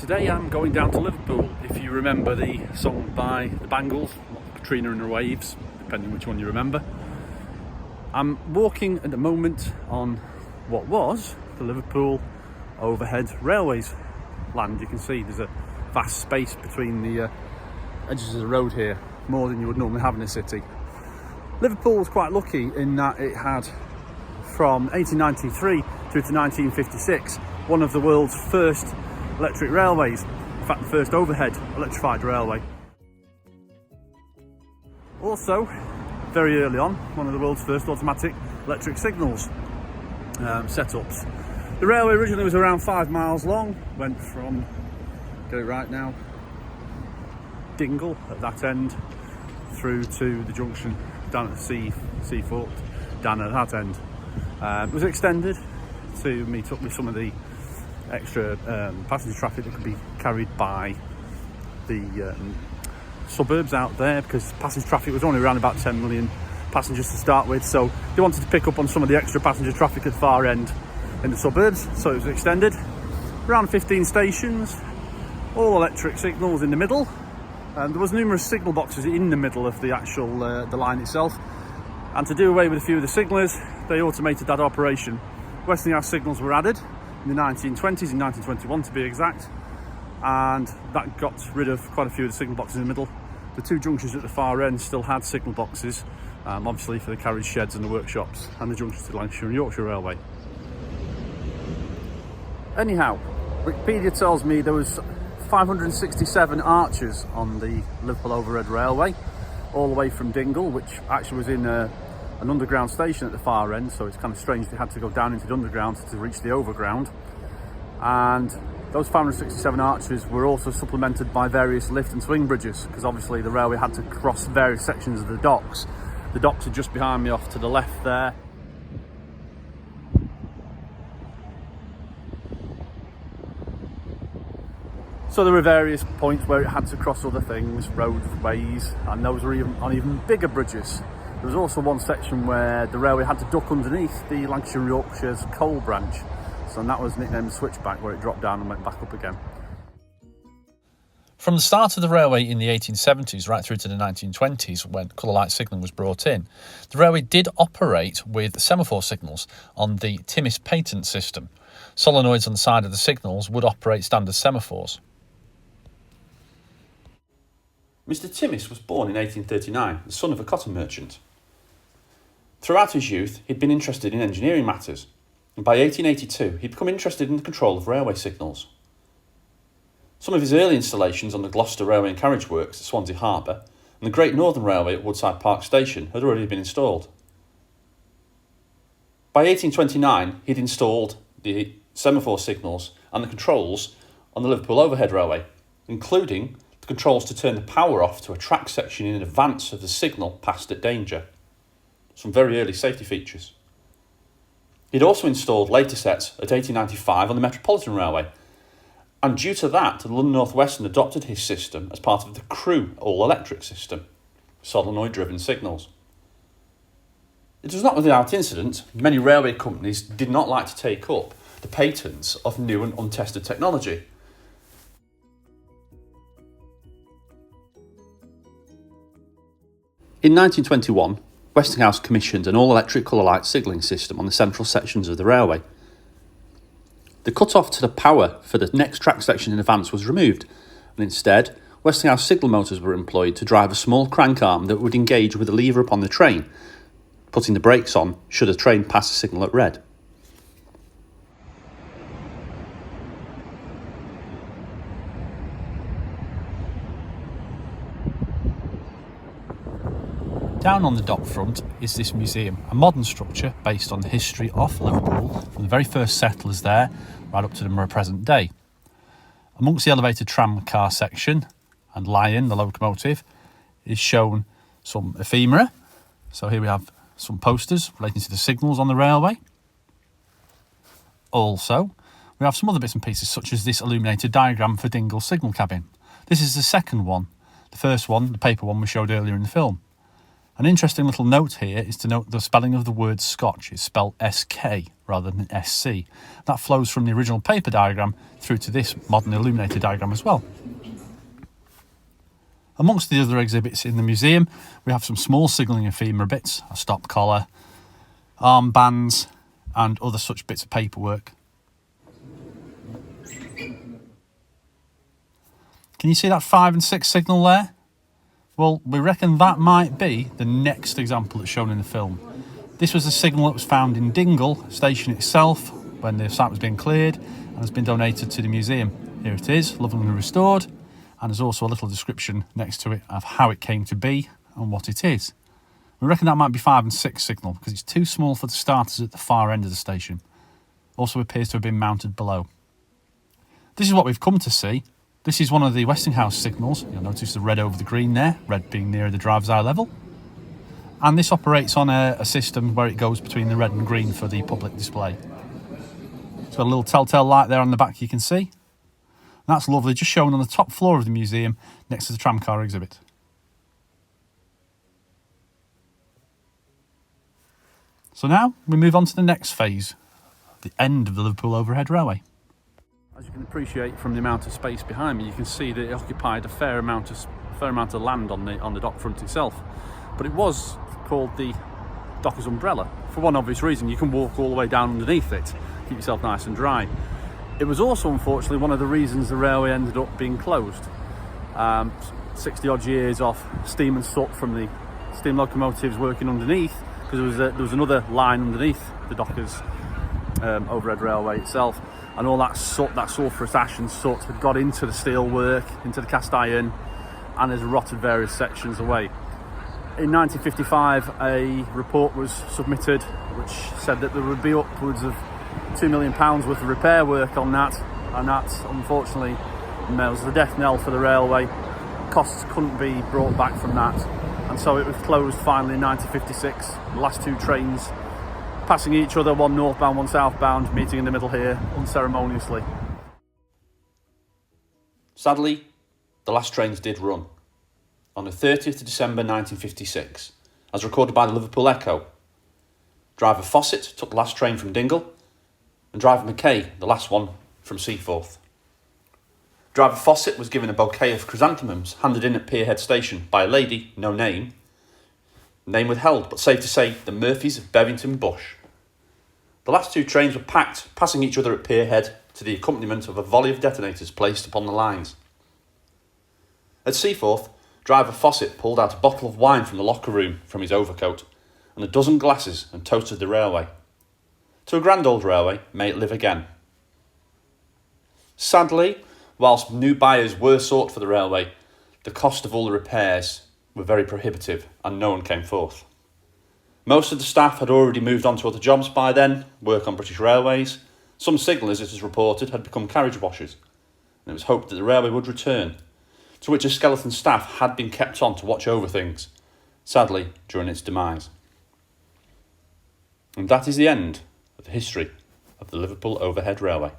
Today I'm going down to Liverpool. If you remember the song by the Bangles, Katrina and the Waves, depending which one you remember. I'm walking at the moment on what was the Liverpool Overhead Railways land. You can see there's a vast space between the edges of the road here, more than you would normally have in a city. Liverpool was quite lucky in that it had, from 1893 through to 1956, one of the world's first electric railways. In fact, the first overhead electrified railway. Also, very early on, one of the world's first automatic electric signals setups. The railway originally was around 5 miles long, went from, get it right now, Dingle at that end through to the junction down at Seaforth, down at that end. It was extended to meet up with some of the extra passenger traffic that could be carried by the suburbs out there, because passenger traffic was only around about 10 million passengers to start with, so they wanted to pick up on some of the extra passenger traffic at the far end in the suburbs, so it was extended. Around 15 stations, all electric signals in the middle, and there was numerous signal boxes in the middle of the actual the line itself, and to do away with a few of the signallers, they automated that operation. Westinghouse signals were added in the 1920s, in 1921 to be exact, and that got rid of quite a few of the signal boxes in the middle. The two junctions at the far end still had signal boxes, obviously for the carriage sheds and the workshops, and the junctions to the Lancashire and Yorkshire Railway. Anyhow, Wikipedia tells me there was 567 arches on the Liverpool Overhead Railway, all the way from Dingle, which actually was in an underground station at the far end, so it's kind of strange they had to go down into the underground to reach the overground. And those 567 arches were also supplemented by various lift and swing bridges, because obviously the railway had to cross various sections of the docks. The docks are just behind me off to the left there. So there were various points where it had to cross other things, roadways, and those were even on even bigger bridges. There was also one section where the railway had to duck underneath the Lancashire and Yorkshire's coal branch, so that was nicknamed the switchback, where it dropped down and went back up again. From the start of the railway in the 1870s right through to the 1920s, when colour light signalling was brought in, the railway did operate with semaphore signals on the Timmis patent system. Solenoids on the side of the signals would operate standard semaphores. Mr. Timmis was born in 1839, the son of a cotton merchant. Throughout his youth, he'd been interested in engineering matters, and by 1882 he'd become interested in the control of railway signals. Some of his early installations on the Gloucester Railway and Carriage Works at Swansea Harbour and the Great Northern Railway at Woodside Park Station had already been installed. By 1829 he'd installed the semaphore signals and the controls on the Liverpool Overhead Railway, including the controls to turn the power off to a track section in advance of the signal passed at danger. Some very early safety features. He'd also installed later sets at 1895 on the Metropolitan Railway, and due to that, the London North Western adopted his system as part of the Crewe all-electric system, solenoid-driven signals. It was not without incident. Many railway companies did not like to take up the patents of new and untested technology. In 1921, Westinghouse commissioned an all-electric colour light signalling system on the central sections of the railway. The cut-off to the power for the next track section in advance was removed, and instead, Westinghouse signal motors were employed to drive a small crank arm that would engage with a lever upon the train, putting the brakes on should a train pass a signal at red. Down on the dock front is this museum, a modern structure based on the history of Liverpool, from the very first settlers there right up to the present day. Amongst the elevated tram car section and Lion, the locomotive, is shown some ephemera. So here we have some posters relating to the signals on the railway. Also, we have some other bits and pieces, such as this illuminated diagram for Dingle's signal cabin. This is the second one. The first one, the paper one, we showed earlier in the film. An interesting little note here is to note the spelling of the word Scotch is spelled SK. rather than SC. That flows from the original paper diagram through to this modern illuminated diagram as well. Amongst the other exhibits in the museum, we have some small signalling ephemera bits, a stop collar, armbands, and other such bits of paperwork. Can you see that 5 and 6 signal there? Well, we reckon that might be the next example that's shown in the film. This was a signal that was found in Dingle station itself when the site was being cleared and has been donated to the museum. Here it is, lovingly restored, and there's also a little description next to it of how it came to be and what it is. We reckon that might be 5 and 6 signal because it's too small for the starters at the far end of the station. Also appears to have been mounted below. This is what we've come to see. This is one of the Westinghouse signals. You'll notice the red over the green there, red being nearer the driver's eye level. And this operates on a system where it goes between the red and green for the public display. It's got a little telltale light there on the back you can see. And that's lovely, just shown on the top floor of the museum next to the tramcar exhibit. So now we move on to the next phase, the end of the Liverpool Overhead Railway. As you can appreciate from the amount of space behind me, you can see that it occupied a fair amount of land on the dock front itself. But it was called the Dockers Umbrella for one obvious reason: you can walk all the way down underneath it, keep yourself nice and dry. It was also, unfortunately, one of the reasons the railway ended up being closed. 60 odd years off steam and soot from the steam locomotives working underneath, because there was another line underneath the Dockers Overhead Railway itself. And all that soot, that sulphurous ash and soot, had got into the steel work, into the cast iron, and has rotted various sections away. In 1955, a report was submitted which said that there would be upwards of £2 million worth of repair work on that, and that, unfortunately, was the death knell for the railway. Costs couldn't be brought back from that, and so it was closed finally in 1956. The last two trains passing each other, one northbound, one southbound, meeting in the middle here, unceremoniously. Sadly, the last trains did run. On the 30th of December 1956, as recorded by the Liverpool Echo, driver Fawcett took the last train from Dingle, and driver Mackay the last one from Seaforth. Driver Fawcett was given a bouquet of chrysanthemums handed in at Pierhead Station by a lady, no name withheld, but safe to say the Murphys of Bevington Bush. The last two trains were packed, passing each other at Pierhead to the accompaniment of a volley of detonators placed upon the lines. At Seaforth, driver Fawcett pulled out a bottle of wine from the locker room from his overcoat and a dozen glasses and toasted the railway. To a grand old railway, may it live again. Sadly, whilst new buyers were sought for the railway, the cost of all the repairs were very prohibitive and no one came forth. Most of the staff had already moved on to other jobs by then, work on British Railways. Some signallers, it is reported, had become carriage washers, and it was hoped that the railway would return, to which a skeleton staff had been kept on to watch over things, sadly during its demise. And that is the end of the history of the Liverpool Overhead Railway.